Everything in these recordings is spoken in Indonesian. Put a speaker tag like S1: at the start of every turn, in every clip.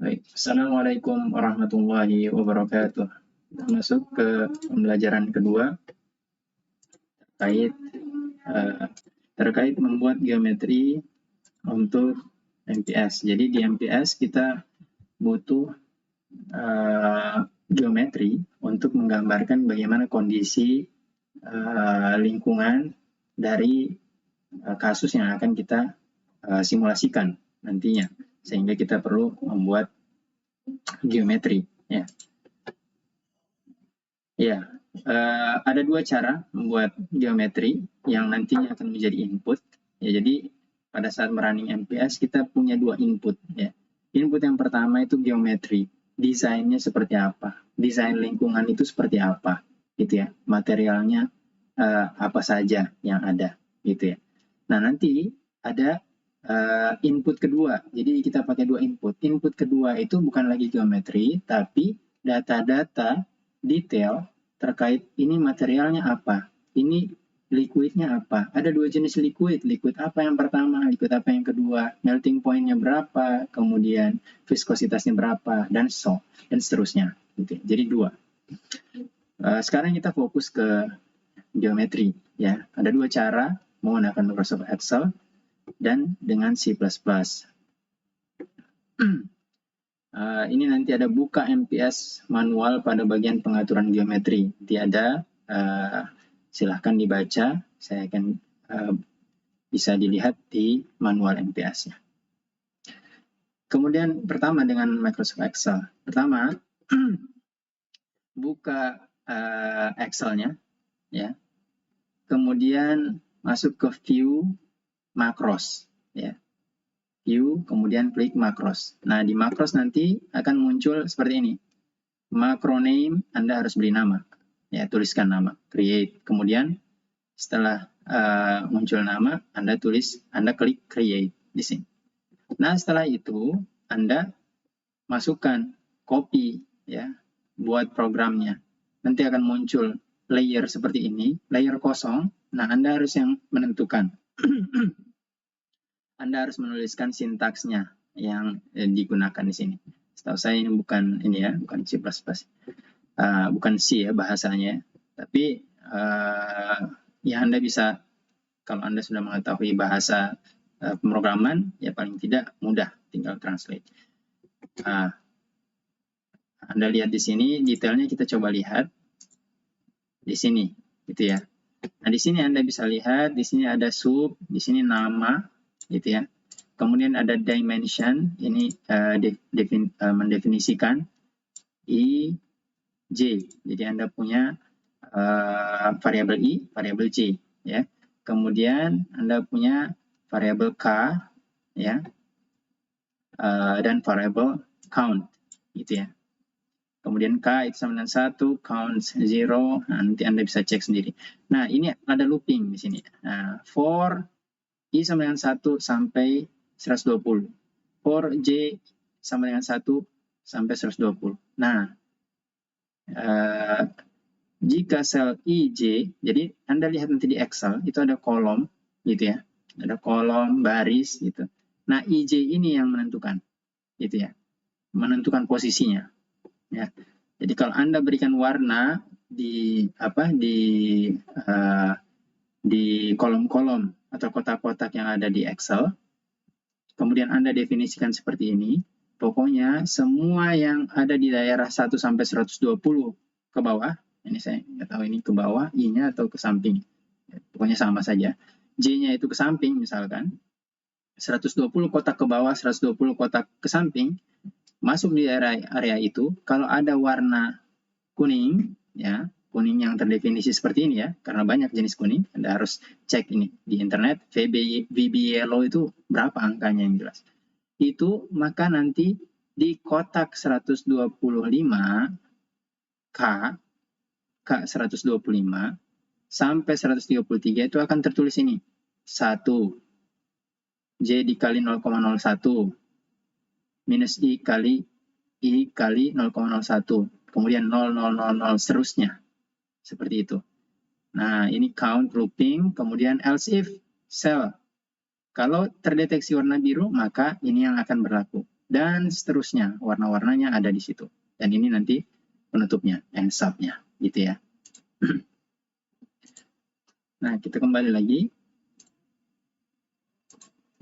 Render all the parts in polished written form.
S1: Baik. Assalamualaikum warahmatullahi wabarakatuh. Kita masuk ke pembelajaran kedua terkait membuat geometri untuk MPS. Jadi di MPS kita butuh geometri untuk menggambarkan bagaimana kondisi lingkungan dari kasus yang akan kita simulasikan nantinya, sehingga kita perlu membuat geometri. Ada dua cara membuat geometri yang nantinya akan menjadi input. Jadi pada saat merunning MPS kita punya dua input. Input yang pertama itu geometri, desainnya seperti apa, desain lingkungan itu seperti apa, gitu ya. Materialnya apa saja yang ada, gitu ya. Nah nanti ada input kedua. Jadi kita pakai dua input. Input kedua itu bukan lagi geometri, tapi data-data detail terkait ini materialnya apa, ini liquidnya apa. Ada dua jenis liquid. Liquid apa yang pertama, liquid apa yang kedua, melting point-nya berapa, kemudian viskositasnya berapa, dan seterusnya. Gitu. Jadi dua. Sekarang kita fokus ke geometri. Ya, ada dua cara menggunakan Microsoft Excel dan dengan C++. Ini nanti ada buka MPS manual pada bagian pengaturan geometri. Tiada, silahkan dibaca. Saya akan bisa dilihat di manual MPS-nya. Kemudian pertama dengan Microsoft Excel. Pertama, buka Excel-nya, ya. Kemudian masuk ke View Macros, ya. View, kemudian klik Macros. Nah, di Macros nanti akan muncul seperti ini. Macro name, Anda harus beri nama. Ya, tuliskan nama, create. Kemudian setelah muncul nama, Anda klik create di sini. Nah, setelah itu Anda masukkan copy, ya, buat programnya. Nanti akan muncul layer seperti ini, layer kosong. Nah, Anda harus yang menentukan. Anda harus menuliskan sintaksnya yang digunakan di sini. Setahu saya ini bukan C++, bukan C ya bahasanya, tapi ya Anda bisa, kalau Anda sudah mengetahui bahasa pemrograman, ya paling tidak mudah, tinggal translate. Anda lihat di sini detailnya, kita coba lihat di sini, gitu ya. Nah di sini Anda bisa lihat, di sini ada sub, di sini nama, gitu ya. Kemudian ada dimension, ini mendefinisikan I, J. Jadi Anda punya variabel I, variabel J, ya. Kemudian Anda punya variabel K, ya, dan variabel count, gitu ya. Kemudian K itu sama dengan 1, count 0, nah, nanti Anda bisa cek sendiri. Nah, ini ada looping di sini. Nah, for I sama dengan 1 sampai 120. For J sama dengan 1 sampai 120. Nah, jika sel IJ, jadi Anda lihat nanti di Excel, itu ada kolom, gitu ya. Ada kolom, baris, gitu. Nah, IJ ini yang menentukan, gitu ya. Menentukan posisinya. Ya. Jadi kalau Anda berikan warna di kolom-kolom atau kotak-kotak yang ada di Excel, kemudian Anda definisikan seperti ini, pokoknya semua yang ada di daerah 1 sampai 120 ke bawah, ini saya nggak tahu ini ke bawah, I-nya atau ke samping, pokoknya sama saja. J-nya itu ke samping misalkan, 120 kotak ke bawah, 120 kotak ke samping, masuk di area itu, kalau ada warna kuning, ya, kuning yang terdefinisi seperti ini ya, karena banyak jenis kuning, Anda harus cek ini di internet, VB yellow itu berapa angkanya yang jelas. Itu maka nanti di kotak 125 K 125 sampai 133 itu akan tertulis ini 1 J dikali 0,01 minus I kali 0,01, kemudian 0,000 seterusnya, seperti itu. Nah, ini count looping, kemudian else if cell. Kalau terdeteksi warna biru, maka ini yang akan berlaku. dan seterusnya. Warna-warnanya ada di situ. Dan ini nanti penutupnya, end sub-nya, gitu ya. Nah, kita kembali lagi.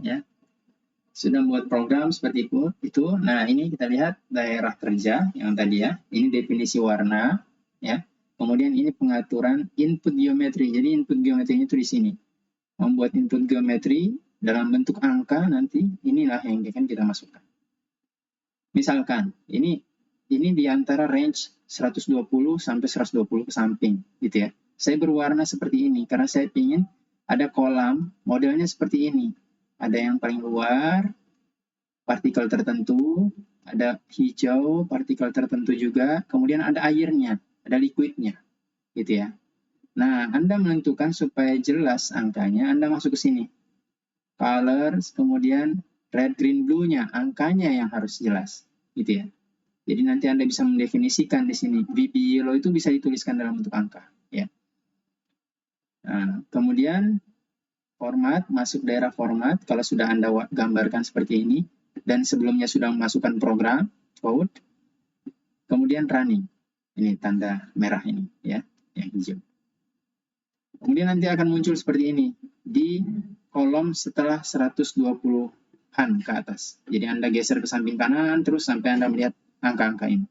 S1: Ya. Sudah membuat program seperti itu. Nah, ini kita lihat daerah kerja yang tadi ya. Ini definisi warna, ya. Kemudian ini pengaturan input geometri. Jadi input geometri itu di sini. Membuat input geometri dalam bentuk angka nanti inilah yang akan kita masukkan. Misalkan ini di antara range 120 sampai 120 ke samping gitu ya. Saya berwarna seperti ini karena saya ingin ada kolam modelnya seperti ini. Ada yang paling luar, partikel tertentu, ada hijau, partikel tertentu juga, kemudian ada airnya, ada liquidnya, gitu ya. Nah, Anda menentukan supaya jelas angkanya, Anda masuk ke sini. Colors, kemudian red, green, blue-nya, angkanya yang harus jelas, gitu ya. Jadi nanti Anda bisa mendefinisikan di sini. VB yellow itu bisa dituliskan dalam bentuk angka, ya. Nah, kemudian format, masuk daerah format, kalau sudah Anda gambarkan seperti ini, dan sebelumnya sudah memasukkan program, code, kemudian running. Ini tanda merah ini, ya, yang hijau. Kemudian nanti akan muncul seperti ini, di kolom setelah 120-an ke atas. Jadi Anda geser ke samping kanan, terus sampai Anda melihat angka-angka ini.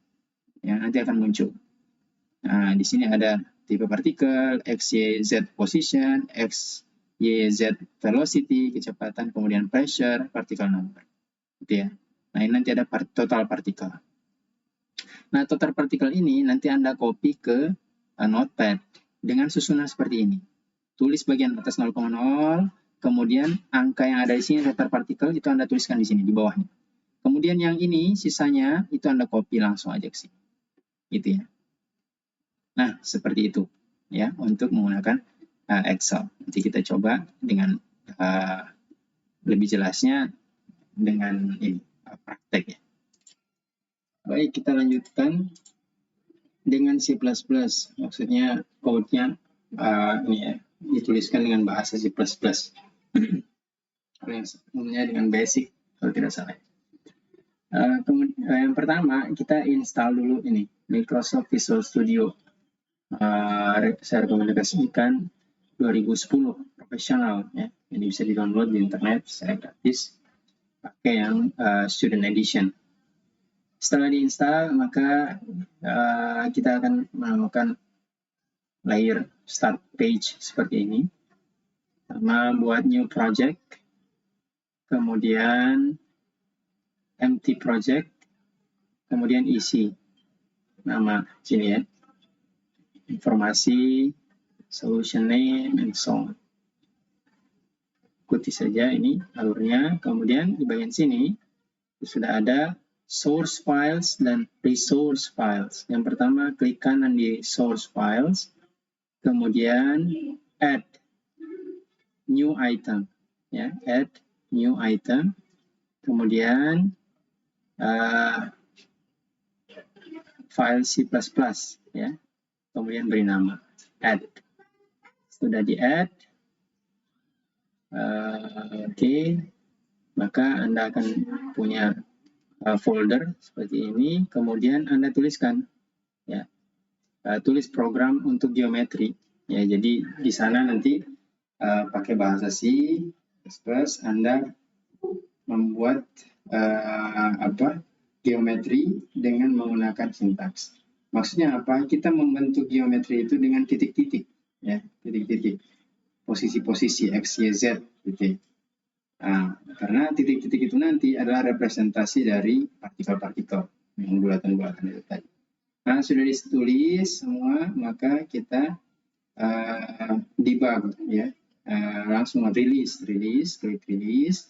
S1: Ya, nanti akan muncul. Nah, di sini ada tipe partikel, X, Y, Z position, X, Y, Z velocity, kecepatan, kemudian pressure, particle number. Gitu ya. Nah, ini nanti ada total partikel. Nah, total partikel ini nanti Anda copy ke notepad dengan susunan seperti ini. Tulis bagian atas 0,0, kemudian angka yang ada di sini total partikel itu Anda tuliskan di sini di bawahnya. Kemudian yang ini sisanya itu Anda copy langsung aja ke sini. Gitu ya. Nah, seperti itu ya untuk menggunakan Excel. Nanti kita coba dengan lebih jelasnya dengan ini praktek ya. Baik, kita lanjutkan dengan C++. Maksudnya code-nya ini ya, dituliskan dengan bahasa C++. Yang sebelumnya dengan basic kalau tidak salah. Yang pertama kita install dulu ini Microsoft Visual Studio. Saya rekomendasikan 2010 profesional ya. Ini bisa di-download di internet secara gratis. Pakai yang student edition. Setelah diinstal maka kita akan menemukan layer start page seperti ini. Pertama buat new project, kemudian empty project, kemudian isi nama sini ya, informasi, solution name, and so on. Ikuti saja ini alurnya. Kemudian di bagian sini sudah ada source files dan resource files. Yang pertama klik kanan di source files, kemudian add new item, ya, add new item, kemudian file C++, ya, kemudian beri nama add. Sudah di add, oke, maka Anda akan punya folder seperti ini, kemudian Anda tuliskan, ya, tulis program untuk geometri, ya, jadi di sana nanti pakai bahasa C++, Anda membuat geometri dengan menggunakan sintaks. Maksudnya apa? Kita membentuk geometri itu dengan titik-titik, ya, titik-titik, posisi-posisi X, Y, Z, gitu. Nah, karena titik-titik itu nanti adalah representasi dari partikel-partikel yang bulatan-bulatan itu tadi. Nah, sudah ditulis semua, maka kita debug, ya, langsung release, klik release,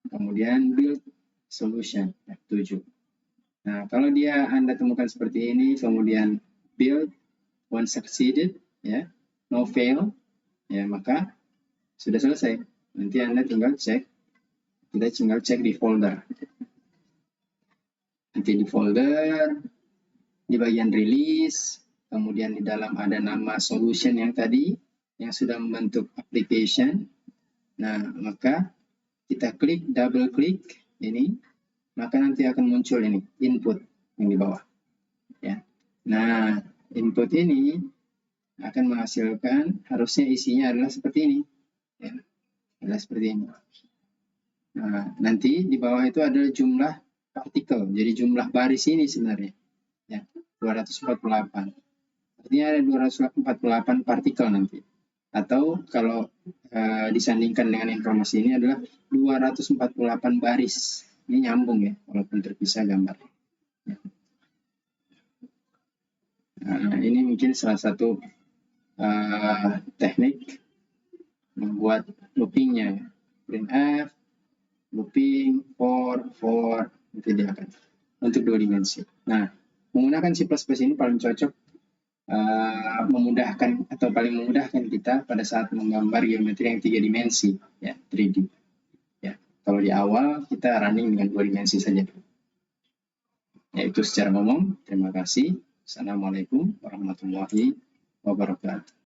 S1: kemudian build solution F7. Nah, kalau Anda temukan seperti ini, kemudian build once succeeded, ya, no fail, ya, maka sudah selesai. Nanti Anda tinggal cek, kita tinggal cek di folder. Nanti di folder, di bagian release, kemudian di dalam ada nama solution yang tadi, yang sudah membentuk application. Nah, maka kita klik, double klik ini, maka nanti akan muncul ini input yang di bawah. Ya. Nah, input ini akan menghasilkan, harusnya isinya adalah seperti ini. Ya. Adalah seperti ini. Nah, nanti di bawah itu adalah jumlah partikel, jadi jumlah baris ini sebenarnya. Ya, 248. Artinya ada 248 partikel nanti. Atau kalau disandingkan dengan informasi ini adalah 248 baris. Ini nyambung ya, walaupun terpisah gambar. Ya. Nah, ini mungkin salah satu teknik membuat loopingnya. Printf, looping, for, itu dia akan untuk 2 dimensi. Nah, menggunakan C++ ini paling cocok memudahkan atau paling memudahkan kita pada saat menggambar geometri yang 3 dimensi, ya 3D. Ya, kalau di awal kita running dengan 2 dimensi saja. Ya, itu secara umum. Terima kasih. Assalamualaikum warahmatullahi wabarakatuh.